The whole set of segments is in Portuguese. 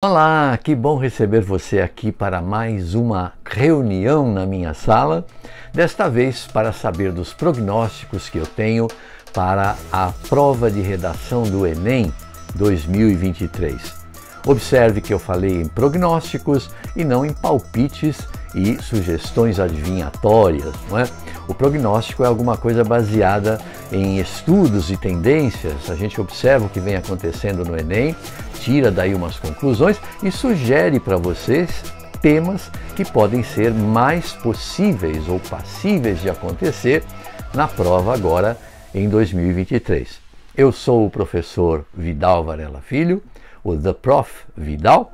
Olá, que bom receber você aqui para mais uma reunião na minha sala, desta vez para saber dos prognósticos que eu tenho para a prova de redação do Enem 2023. Observe que eu falei em prognósticos e não em palpites e sugestões adivinhatórias, não é? O prognóstico é alguma coisa baseada em estudos e tendências. A gente observa o que vem acontecendo no Enem, tira daí umas conclusões e sugere para vocês temas que podem ser mais possíveis ou passíveis de acontecer na prova agora em 2023. Eu sou o professor Vidal Varela Filho, o The Prof. Vidal,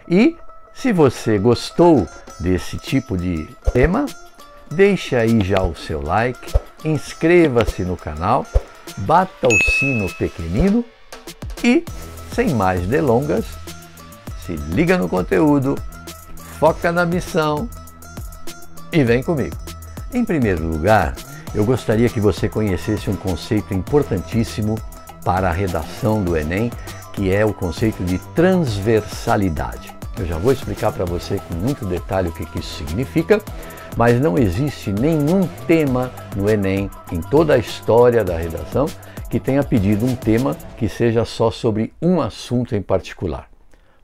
e se você gostou desse tipo de tema, deixe aí já o seu like, inscreva-se no canal, bata o sino pequenino e, sem mais delongas, se liga no conteúdo, foca na missão e vem comigo. Em primeiro lugar, eu gostaria que você conhecesse um conceito importantíssimo para a redação do Enem, que é o conceito de transversalidade. Eu já vou explicar para você com muito detalhe o que isso significa, mas não existe nenhum tema no Enem, em toda a história da redação, que tenha pedido um tema que seja só sobre um assunto em particular.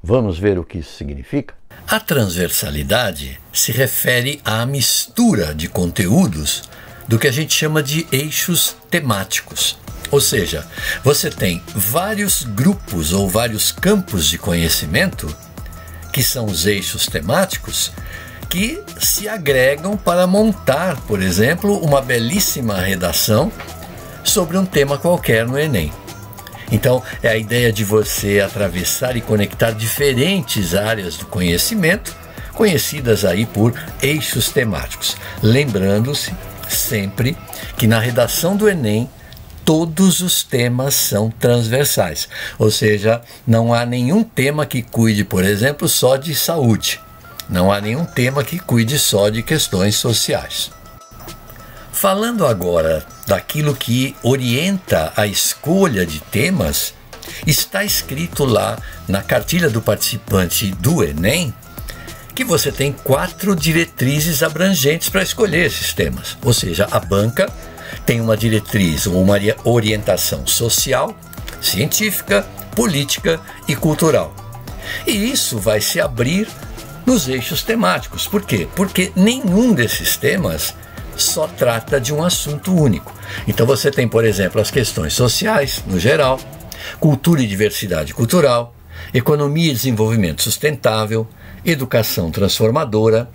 Vamos ver o que isso significa? A transversalidade se refere à mistura de conteúdos do que a gente chama de eixos temáticos. Ou seja, você tem vários grupos ou vários campos de conhecimento, que são os eixos temáticos, que se agregam para montar, por exemplo, uma belíssima redação sobre um tema qualquer no Enem. Então, é a ideia de você atravessar e conectar diferentes áreas do conhecimento, conhecidas aí por eixos temáticos. Lembrando-se sempre que na redação do Enem, todos os temas são transversais, ou seja, não há nenhum tema que cuide, por exemplo, só de saúde. Não há nenhum tema que cuide só de questões sociais. Falando agora daquilo que orienta a escolha de temas, está escrito lá na cartilha do participante do Enem que você tem 4 diretrizes abrangentes para escolher esses temas. Ou seja, a banca tem uma diretriz ou uma orientação social, científica, política e cultural. E isso vai se abrir nos eixos temáticos. Por quê? Porque nenhum desses temas só trata de um assunto único. Então você tem, por exemplo, as questões sociais, no geral, cultura e diversidade cultural, economia e desenvolvimento sustentável, educação transformadora,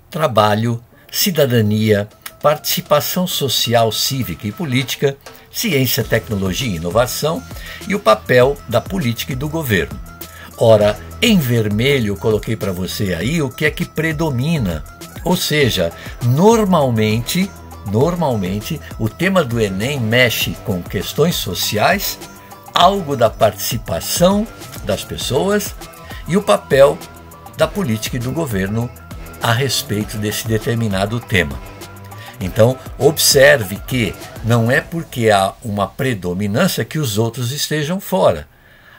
trabalho, cidadania, participação social, cívica e política, ciência, tecnologia e inovação e o papel da política e do governo. Ora, em vermelho eu coloquei para você aí o que é que predomina. Ou seja, normalmente o tema do Enem mexe com questões sociais, algo da participação das pessoas e o papel da política e do governo a respeito desse determinado tema. Então, observe que não é porque há uma predominância que os outros estejam fora.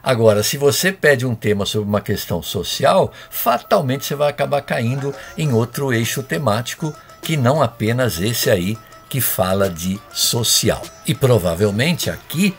Agora, se você pede um tema sobre uma questão social, fatalmente você vai acabar caindo em outro eixo temático que não apenas esse aí que fala de social. E provavelmente aqui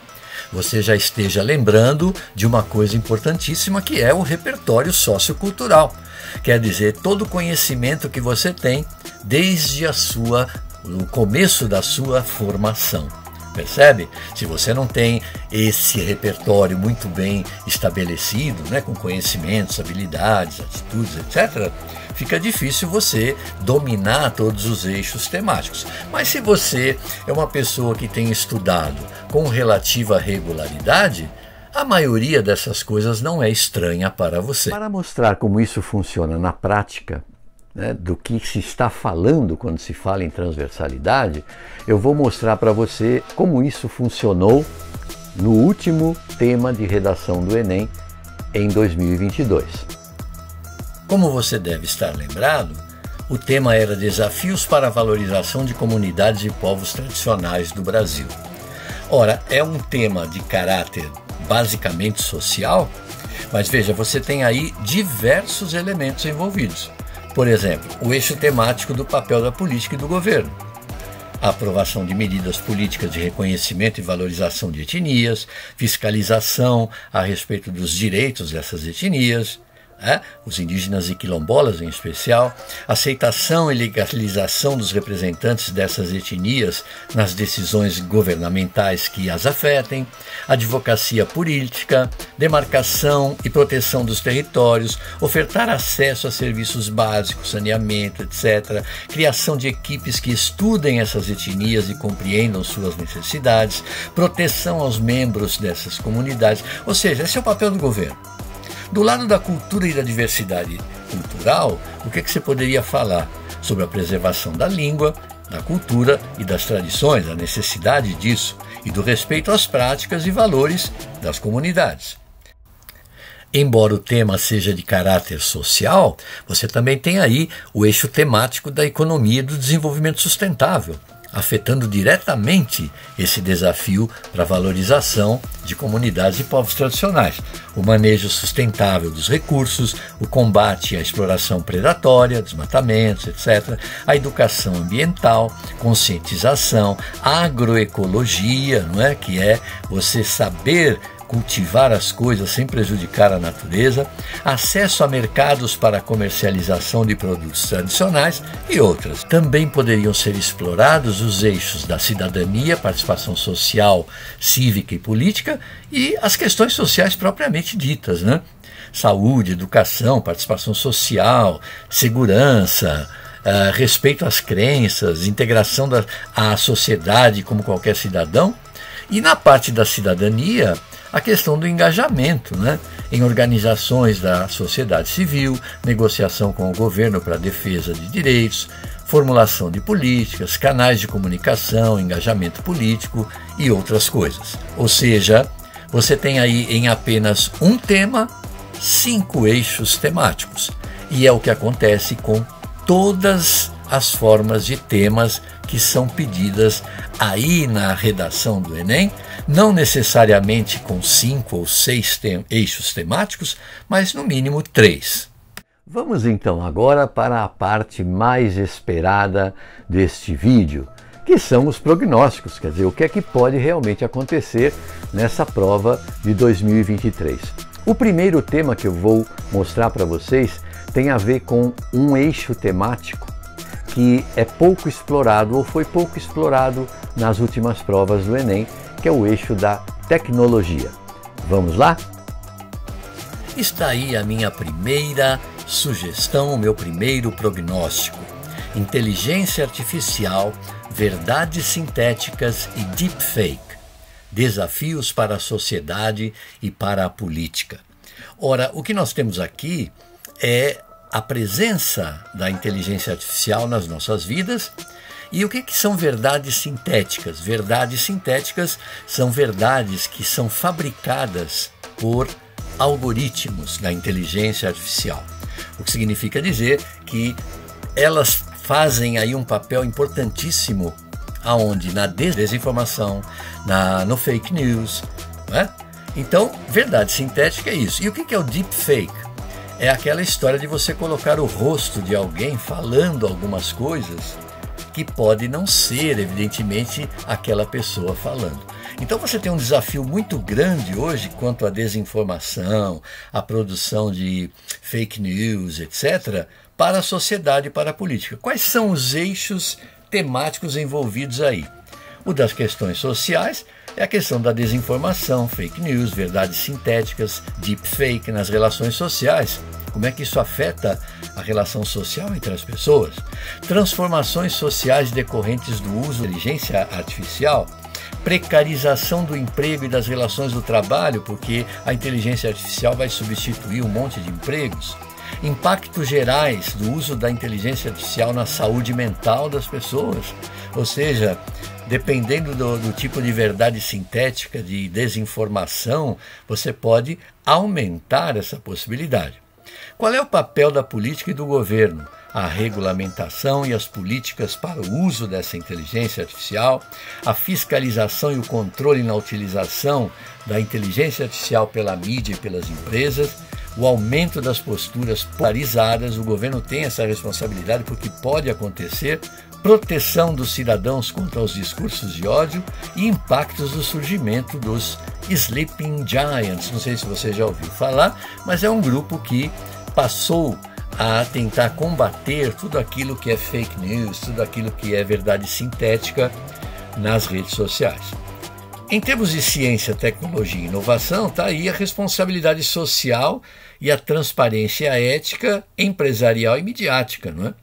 você já esteja lembrando de uma coisa importantíssima que é o repertório sociocultural. Quer dizer, todo o conhecimento que você tem desde o começo da sua formação. Percebe? Se você não tem esse repertório muito bem estabelecido, né, com conhecimentos, habilidades, atitudes, etc., fica difícil você dominar todos os eixos temáticos. Mas se você é uma pessoa que tem estudado com relativa regularidade, a maioria dessas coisas não é estranha para você. Para mostrar como isso funciona na prática, né, do que se está falando quando se fala em transversalidade, eu vou mostrar para você como isso funcionou no último tema de redação do Enem em 2022. Como você deve estar lembrado, o tema era Desafios para a Valorização de Comunidades e Povos Tradicionais do Brasil. Ora, é um tema de caráter basicamente social Mas veja, você tem aí diversos elementos envolvidos. Por exemplo, o eixo temático do papel da política e do governo. A aprovação de medidas políticas de reconhecimento e valorização de etnias, fiscalização a respeito dos direitos dessas etnias, os indígenas e quilombolas em especial, aceitação e legalização dos representantes dessas etnias nas decisões governamentais que as afetem, advocacia política, demarcação e proteção dos territórios, ofertar acesso a serviços básicos, saneamento, etc., criação de equipes que estudem essas etnias e compreendam suas necessidades, proteção aos membros dessas comunidades, ou seja, esse é o papel do governo. Do lado da cultura e da diversidade cultural, o que você poderia falar sobre a preservação da língua, da cultura e das tradições, a necessidade disso e do respeito às práticas e valores das comunidades? Embora o tema seja de caráter social, você também tem aí o eixo temático da economia e do desenvolvimento sustentável, afetando diretamente esse desafio para a valorização de comunidades e povos tradicionais, o manejo sustentável dos recursos, o combate à exploração predatória, desmatamentos, etc., a educação ambiental, conscientização, agroecologia, não é? Que é você saber cultivar as coisas sem prejudicar a natureza, acesso a mercados para a comercialização de produtos tradicionais e outras. Também poderiam ser explorados os eixos da cidadania, participação social, cívica e política e as questões sociais propriamente ditas, né? Saúde, educação, participação social, segurança, respeito às crenças, integração à sociedade como qualquer cidadão. E na parte da cidadania, a questão do engajamento, né, em organizações da sociedade civil, negociação com o governo para a defesa de direitos, formulação de políticas, canais de comunicação, engajamento político e outras coisas. Ou seja, você tem aí em apenas um tema, 5 eixos temáticos. E é o que acontece com todas as formas de temas que são pedidas aí na redação do Enem, não necessariamente com 5 ou 6 eixos temáticos, mas no mínimo 3. Vamos então agora para a parte mais esperada deste vídeo, que são os prognósticos, quer dizer, o que é que pode realmente acontecer nessa prova de 2023. O primeiro tema que eu vou mostrar para vocês tem a ver com um eixo temático que é pouco explorado ou foi pouco explorado nas últimas provas do Enem, que é o eixo da tecnologia. Vamos lá? Está aí a minha primeira sugestão, o meu primeiro prognóstico. Inteligência artificial, verdades sintéticas e deepfake. Desafios para a sociedade e para a política. Ora, o que nós temos aqui é a presença da inteligência artificial nas nossas vidas. E o que são verdades sintéticas? Verdades sintéticas são verdades que são fabricadas por algoritmos da inteligência artificial. O que significa dizer que elas fazem aí um papel importantíssimo aonde? Na desinformação, no fake news, não é? Então, verdade sintética é isso. E o que é o deepfake? É aquela história de você colocar o rosto de alguém falando algumas coisas que pode não ser, evidentemente, aquela pessoa falando. Então você tem um desafio muito grande hoje quanto à desinformação, à produção de fake news, etc., para a sociedade e para a política. Quais são os eixos temáticos envolvidos aí? O das questões sociais é a questão da desinformação, fake news, verdades sintéticas, deepfake nas relações sociais. Como é que isso afeta a relação social entre as pessoas? Transformações sociais decorrentes do uso da inteligência artificial, precarização do emprego e das relações do trabalho, porque a inteligência artificial vai substituir um monte de empregos. Impactos gerais do uso da inteligência artificial na saúde mental das pessoas, ou seja, dependendo do tipo de verdade sintética, de desinformação, você pode aumentar essa possibilidade. Qual é o papel da política e do governo a regulamentação e as políticas para o uso dessa inteligência artificial, a fiscalização e o controle na utilização da inteligência artificial pela mídia e pelas empresas, o aumento das posturas polarizadas. O governo tem essa responsabilidade porque pode acontecer, proteção dos cidadãos contra os discursos de ódio e impactos do surgimento dos Sleeping Giants. Não sei se você já ouviu falar, mas é um grupo que passou a tentar combater tudo aquilo que é fake news, tudo aquilo que é verdade sintética nas redes sociais. Em termos de ciência, tecnologia e inovação, está aí a responsabilidade social e a transparência ética, empresarial e midiática, não é?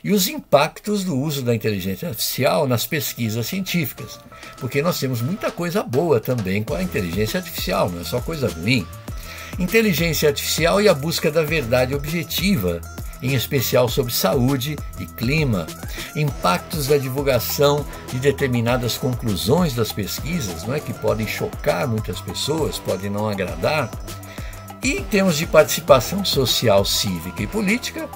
E os impactos do uso da inteligência artificial nas pesquisas científicas, porque nós temos muita coisa boa também com a inteligência artificial, não é só coisa ruim. Inteligência artificial e a busca da verdade objetiva, em especial sobre saúde e clima, impactos da divulgação de determinadas conclusões das pesquisas, não é, que podem chocar muitas pessoas, podem não agradar. E em termos de participação social, cívica e política,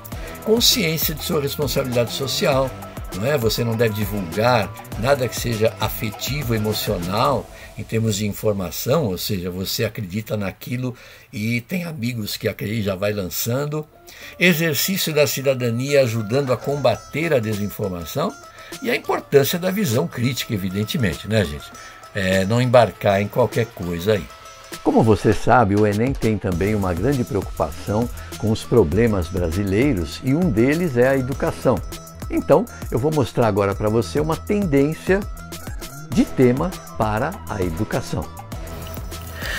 consciência de sua responsabilidade social, não é? Você não deve divulgar nada que seja afetivo, emocional, em termos de informação, ou seja, você acredita naquilo e tem amigos que acreditam, já vai lançando. Exercício da cidadania ajudando a combater a desinformação e a importância da visão crítica, evidentemente, né, gente? Não embarcar em qualquer coisa aí. Como você sabe, o Enem tem também uma grande preocupação com os problemas brasileiros e um deles é a educação. Então, eu vou mostrar agora para você uma tendência de tema para a educação.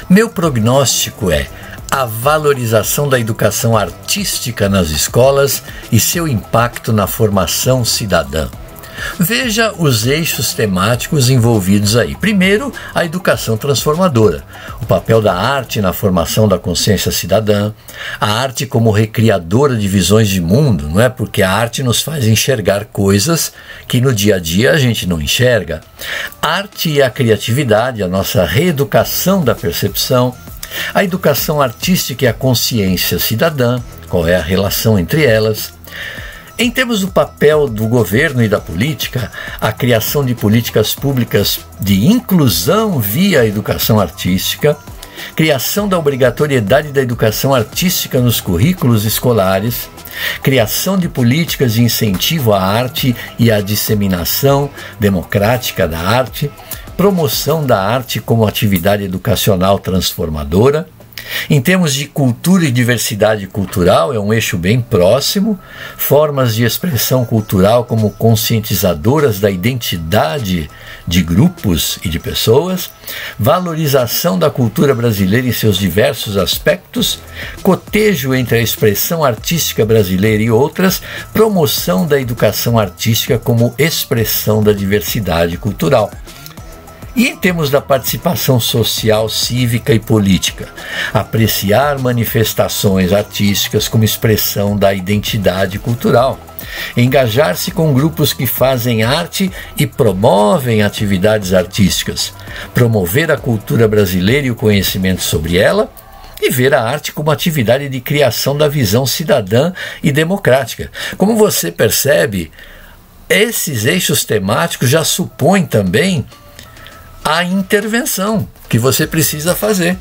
Meu prognóstico é a valorização da educação artística nas escolas e seu impacto na formação cidadã. Veja os eixos temáticos envolvidos aí. Primeiro, a educação transformadora, o papel da arte na formação da consciência cidadã, a arte como recriadora de visões de mundo, não é? Porque a arte nos faz enxergar coisas que no dia a dia a gente não enxerga. Arte e a criatividade, a nossa reeducação da percepção, a educação artística e a consciência cidadã, qual é a relação entre elas. Em termos do papel do governo e da política, a criação de políticas públicas de inclusão via educação artística, criação da obrigatoriedade da educação artística nos currículos escolares, criação de políticas de incentivo à arte e à disseminação democrática da arte, promoção da arte como atividade educacional transformadora. Em termos de cultura e diversidade cultural, é um eixo bem próximo, formas de expressão cultural como conscientizadoras da identidade de grupos e de pessoas, valorização da cultura brasileira em seus diversos aspectos, cotejo entre a expressão artística brasileira e outras, promoção da educação artística como expressão da diversidade cultural. E em termos da participação social, cívica e política, apreciar manifestações artísticas como expressão da identidade cultural, engajar-se com grupos que fazem arte e promovem atividades artísticas, promover a cultura brasileira e o conhecimento sobre ela, e ver a arte como atividade de criação da visão cidadã e democrática. Como você percebe, esses eixos temáticos já supõem também a intervenção que você precisa fazer.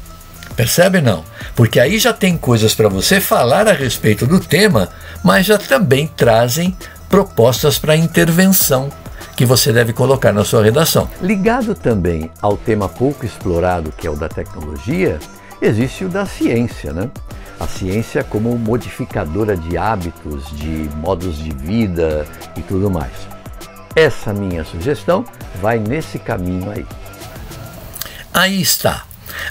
Percebe não? Porque aí já tem coisas para você falar a respeito do tema, mas já também trazem propostas para intervenção que você deve colocar na sua redação. Ligado também ao tema pouco explorado, que é o da tecnologia, existe o da ciência, né? A ciência como modificadora de hábitos, de modos de vida e tudo mais. Essa minha sugestão vai nesse caminho aí. Aí está,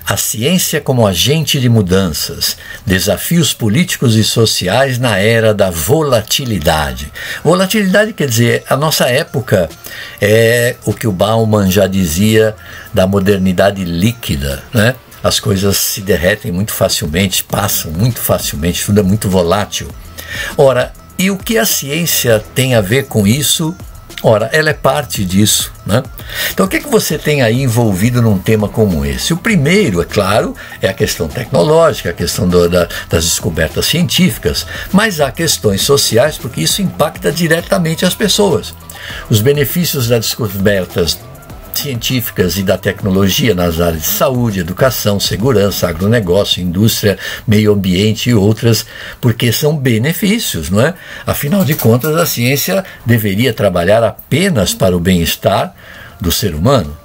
a ciência como agente de mudanças, desafios políticos e sociais na era da volatilidade. Volatilidade quer dizer, a nossa época é o que o Bauman já dizia da modernidade líquida, né? As coisas se derretem muito facilmente, passam muito facilmente, tudo é muito volátil. Ora, e o que a ciência tem a ver com isso Ora, ela é parte disso, né? Então, o que você tem aí envolvido num tema como esse? O primeiro, é claro, é a questão tecnológica, a questão das descobertas científicas, mas há questões sociais, porque isso impacta diretamente as pessoas. Os benefícios das descobertas científicas e da tecnologia nas áreas de saúde, educação, segurança, agronegócio, indústria, meio ambiente e outras, porque são benefícios, não é? Afinal de contas, a ciência deveria trabalhar apenas para o bem-estar do ser humano.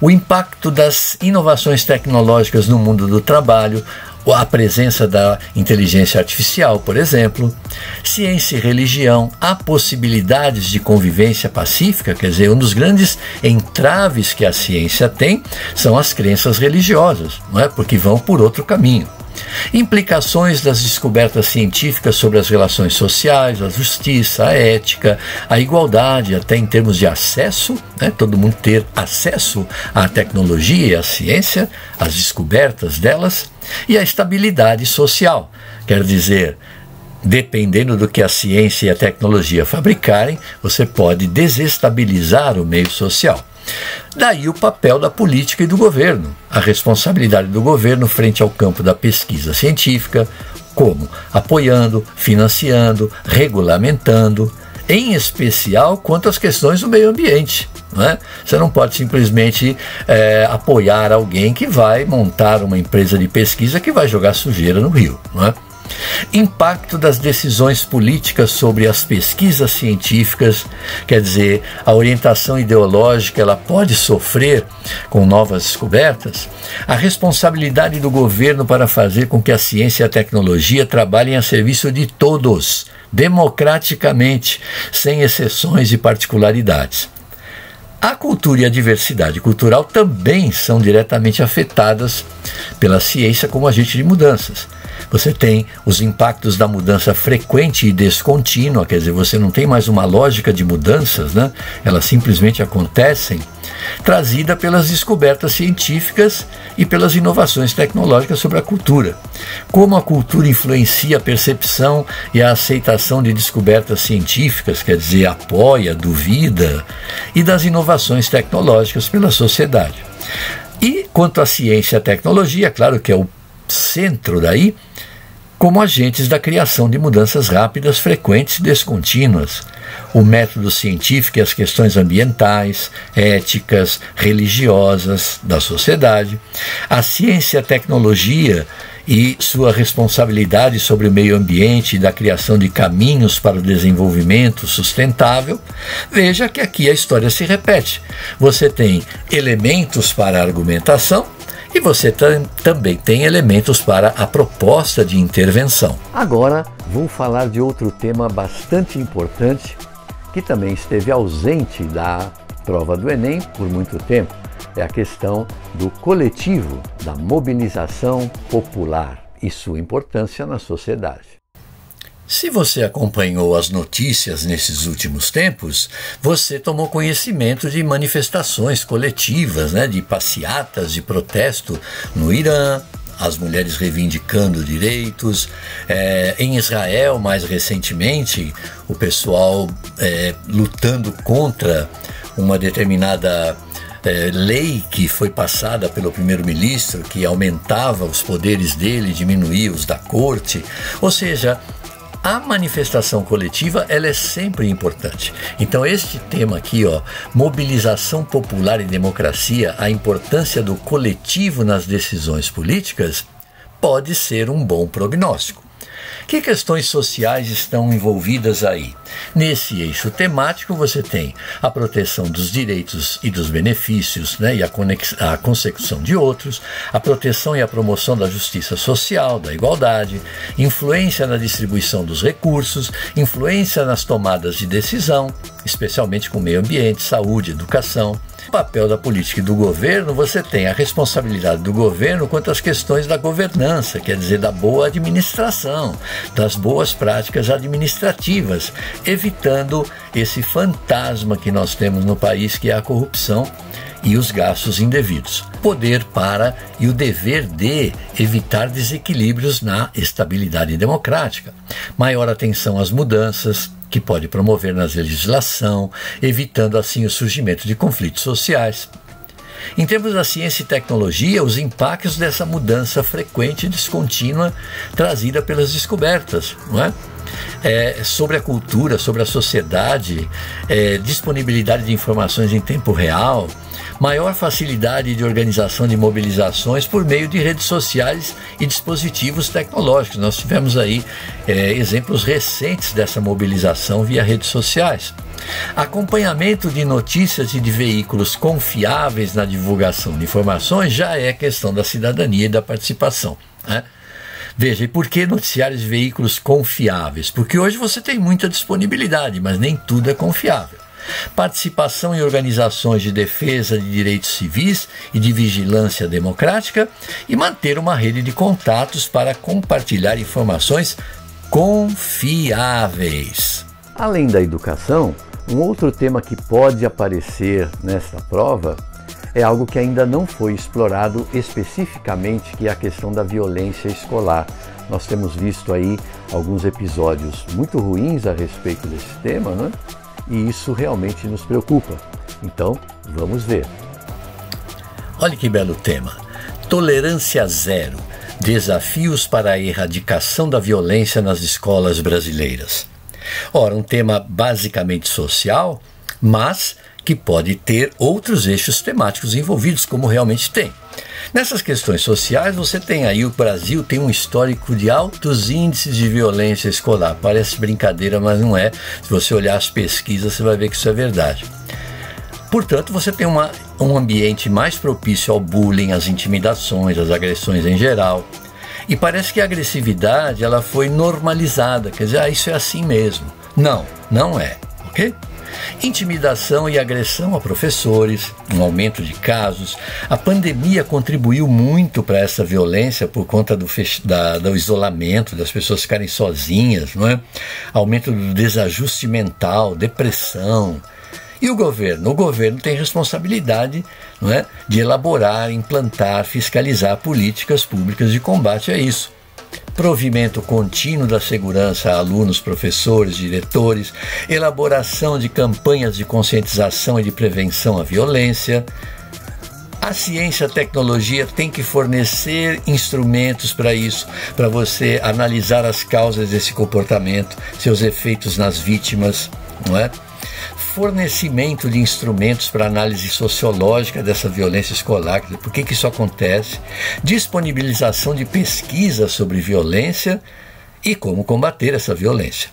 O impacto das inovações tecnológicas no mundo do trabalho, a presença da inteligência artificial, por exemplo, ciência e religião, há possibilidades de convivência pacífica, quer dizer, um dos grandes entraves que a ciência tem são as crenças religiosas, não é? Porque vão por outro caminho. Implicações das descobertas científicas sobre as relações sociais, a justiça, a ética, a igualdade, até em termos de acesso, né? Todo mundo ter acesso à tecnologia e à ciência, às descobertas delas, e a estabilidade social, quer dizer, dependendo do que a ciência e a tecnologia fabricarem, você pode desestabilizar o meio social. Daí o papel da política e do governo, a responsabilidade do governo frente ao campo da pesquisa científica, como apoiando, financiando, regulamentando, em especial quanto às questões do meio ambiente. Não é? Você não pode simplesmente apoiar alguém que vai montar uma empresa de pesquisa que vai jogar sujeira no rio. Não é? Impacto das decisões políticas sobre as pesquisas científicas, quer dizer, a orientação ideológica ela pode sofrer com novas descobertas. A responsabilidade do governo para fazer com que a ciência e a tecnologia trabalhem a serviço de todos, democraticamente, sem exceções e particularidades. A cultura e a diversidade cultural também são diretamente afetadas pela ciência como agente de mudanças. Você tem os impactos da mudança frequente e descontínua, quer dizer, você não tem mais uma lógica de mudanças, né? Elas simplesmente acontecem, trazida pelas descobertas científicas e pelas inovações tecnológicas sobre a cultura. Como a cultura influencia a percepção e a aceitação de descobertas científicas, quer dizer, apoia, duvida, e das inovações tecnológicas pela sociedade. E quanto à ciência e à tecnologia, claro que é o centro daí, como agentes da criação de mudanças rápidas, frequentes e descontínuas. O método científico e as questões ambientais, éticas, religiosas da sociedade, a ciência e a tecnologia e sua responsabilidade sobre o meio ambiente e da criação de caminhos para o desenvolvimento sustentável. Veja que aqui a história se repete. Você tem elementos para a argumentação, e você também tem elementos para a proposta de intervenção. Agora vou falar de outro tema bastante importante que também esteve ausente da prova do Enem por muito tempo. É a questão do coletivo, da mobilização popular e sua importância na sociedade. Se você acompanhou as notícias nesses últimos tempos, você tomou conhecimento de manifestações coletivas, de passeatas de protesto no Irã, as mulheres reivindicando direitos. Em Israel, mais recentemente, o pessoal lutando contra uma determinada lei que foi passada pelo primeiro-ministro, que aumentava os poderes dele, diminuía os da corte. Ou seja, a manifestação coletiva ela é sempre importante. Então este tema aqui, mobilização popular e democracia, a importância do coletivo nas decisões políticas, pode ser um bom prognóstico. Que questões sociais estão envolvidas aí? Nesse eixo temático você tem a proteção dos direitos e dos benefícios, e a consecução de outros, a proteção e a promoção da justiça social, da igualdade, influência na distribuição dos recursos, influência nas tomadas de decisão, especialmente com meio ambiente, saúde, educação. O papel da política e do governo, você tem a responsabilidade do governo quanto às questões da governança, quer dizer, da boa administração, das boas práticas administrativas, evitando esse fantasma que nós temos no país, que é a corrupção e os gastos indevidos. Poder para e o dever de evitar desequilíbrios na estabilidade democrática. Maior atenção às mudanças, que pode promover na legislação, evitando assim o surgimento de conflitos sociais. Em termos da ciência e tecnologia, os impactos dessa mudança frequente e descontínua trazida pelas descobertas, não é? Sobre a cultura, sobre a sociedade, disponibilidade de informações em tempo real, maior facilidade de organização de mobilizações por meio de redes sociais e dispositivos tecnológicos. Nós tivemos aí exemplos recentes dessa mobilização via redes sociais. Acompanhamento de notícias e de veículos confiáveis na divulgação de informações já é questão da cidadania e da participação, né? Veja, e por que noticiários e veículos confiáveis? Porque hoje você tem muita disponibilidade, mas nem tudo é confiável. Participação em organizações de defesa de direitos civis e de vigilância democrática e manter uma rede de contatos para compartilhar informações confiáveis. Além da educação, um outro tema que pode aparecer nesta prova é algo que ainda não foi explorado especificamente, que é a questão da violência escolar. Nós temos visto aí alguns episódios muito ruins a respeito desse tema, né? E isso realmente nos preocupa. Então, vamos ver. Olha que belo tema. Tolerância zero. Desafios para a erradicação da violência nas escolas brasileiras. Ora, um tema basicamente social, mas que pode ter outros eixos temáticos envolvidos, como realmente tem. Nessas questões sociais, você tem aí, o Brasil tem um histórico de altos índices de violência escolar. Parece brincadeira, mas não é. Se você olhar as pesquisas, você vai ver que isso é verdade. Portanto, você tem um ambiente mais propício ao bullying, às intimidações, às agressões em geral. E parece que a agressividade ela foi normalizada, quer dizer, isso é assim mesmo. Não, não é, ok? Intimidação e agressão a professores, um aumento de casos. A pandemia contribuiu muito para essa violência por conta do isolamento, das pessoas ficarem sozinhas, não é? Aumento do desajuste mental, depressão. E o governo? O governo tem responsabilidade, não é, de elaborar, implantar, fiscalizar políticas públicas de combate a isso. Provimento contínuo da segurança a alunos, professores, diretores, elaboração de campanhas de conscientização e de prevenção à violência. A ciência e a tecnologia tem que fornecer instrumentos para isso, para você analisar as causas desse comportamento, seus efeitos nas vítimas, não é? Fornecimento de instrumentos para análise sociológica dessa violência escolar, por que isso acontece, disponibilização de pesquisas sobre violência e como combater essa violência.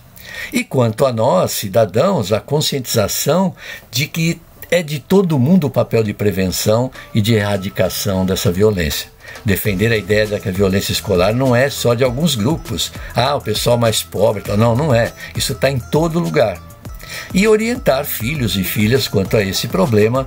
E quanto a nós, cidadãos, a conscientização de que é de todo mundo o papel de prevenção e de erradicação dessa violência. Defender a ideia de que a violência escolar não é só de alguns grupos, o pessoal mais pobre, não é, isso está em todo lugar. E orientar filhos e filhas quanto a esse problema,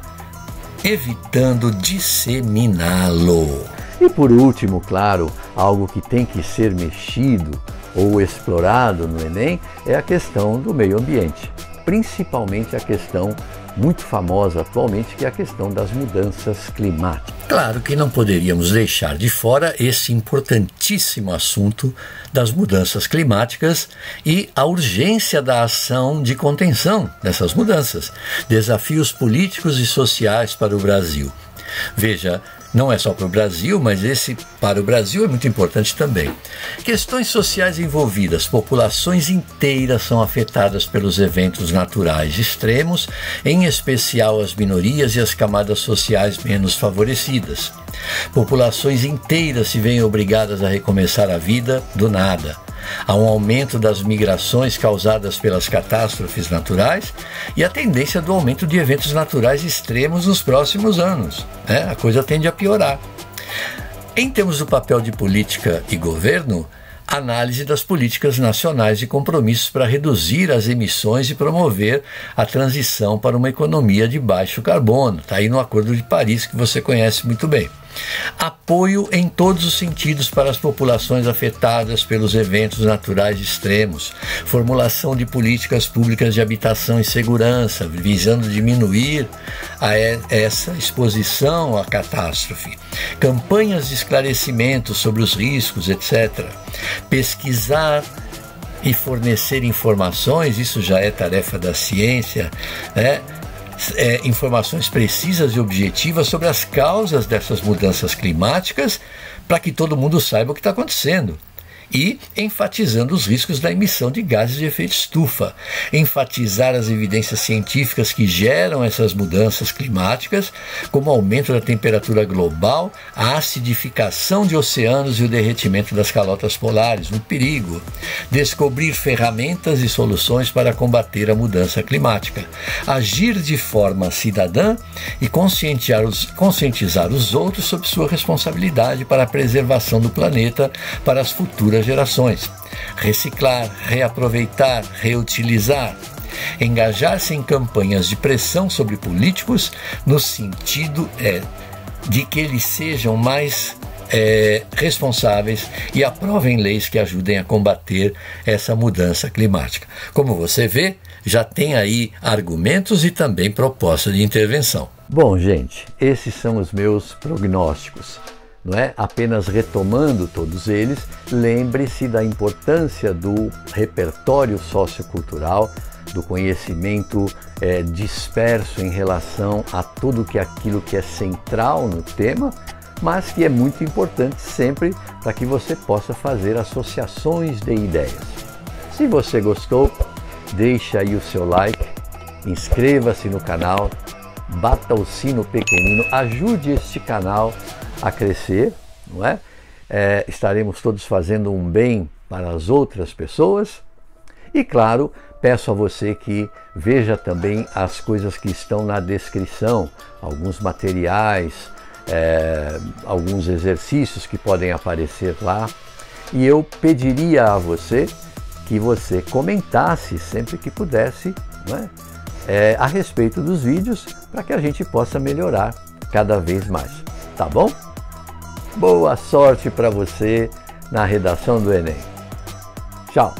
evitando disseminá-lo. E por último, claro, algo que tem que ser mexido ou explorado no Enem é a questão do meio ambiente, principalmente a questão muito famosa atualmente, que é a questão das mudanças climáticas. Claro que não poderíamos deixar de fora esse importantíssimo assunto das mudanças climáticas e a urgência da ação de contenção dessas mudanças, desafios políticos e sociais para o Brasil. Veja, não é só para o Brasil, mas esse para o Brasil é muito importante também. Questões sociais envolvidas, populações inteiras são afetadas pelos eventos naturais extremos, em especial as minorias e as camadas sociais menos favorecidas. Populações inteiras se veem obrigadas a recomeçar a vida do nada. Há um aumento das migrações causadas pelas catástrofes naturais e a tendência do aumento de eventos naturais extremos nos próximos anos. A coisa tende a piorar. Em termos do papel de política e governo, análise das políticas nacionais de compromissos para reduzir as emissões e promover a transição para uma economia de baixo carbono. Está aí no Acordo de Paris, que você conhece muito bem. Apoio em todos os sentidos para as populações afetadas pelos eventos naturais extremos. Formulação de políticas públicas de habitação e segurança, visando diminuir essa exposição à catástrofe. Campanhas de esclarecimento sobre os riscos, etc. Pesquisar e fornecer informações, isso já é tarefa da ciência, né? Informações precisas e objetivas sobre as causas dessas mudanças climáticas, para que todo mundo saiba o que está acontecendo. E enfatizando os riscos da emissão de gases de efeito estufa, enfatizar as evidências científicas que geram essas mudanças climáticas, como o aumento da temperatura global, a acidificação de oceanos e o derretimento das calotas polares, um perigo, descobrir ferramentas e soluções para combater a mudança climática, agir de forma cidadã e conscientizar os outros sobre sua responsabilidade para a preservação do planeta para as futuras gerações, reciclar, reaproveitar, reutilizar, engajar-se em campanhas de pressão sobre políticos no sentido de que eles sejam mais responsáveis e aprovem leis que ajudem a combater essa mudança climática. Como você vê, já tem aí argumentos e também proposta de intervenção. Bom, gente, esses são os meus prognósticos. Não é? Apenas retomando todos eles, lembre-se da importância do repertório sociocultural, do conhecimento disperso em relação a tudo aquilo que é central no tema, mas que é muito importante sempre para que você possa fazer associações de ideias. Se você gostou, deixe aí o seu like, inscreva-se no canal, bata o sino pequenino, ajude este canal a crescer, não é? Estaremos todos fazendo um bem para as outras pessoas e, claro, peço a você que veja também as coisas que estão na descrição, alguns materiais, alguns exercícios que podem aparecer lá, e eu pediria a você que você comentasse sempre que pudesse, não é? A respeito dos vídeos, para que a gente possa melhorar cada vez mais, tá bom? Boa sorte para você na redação do Enem. Tchau!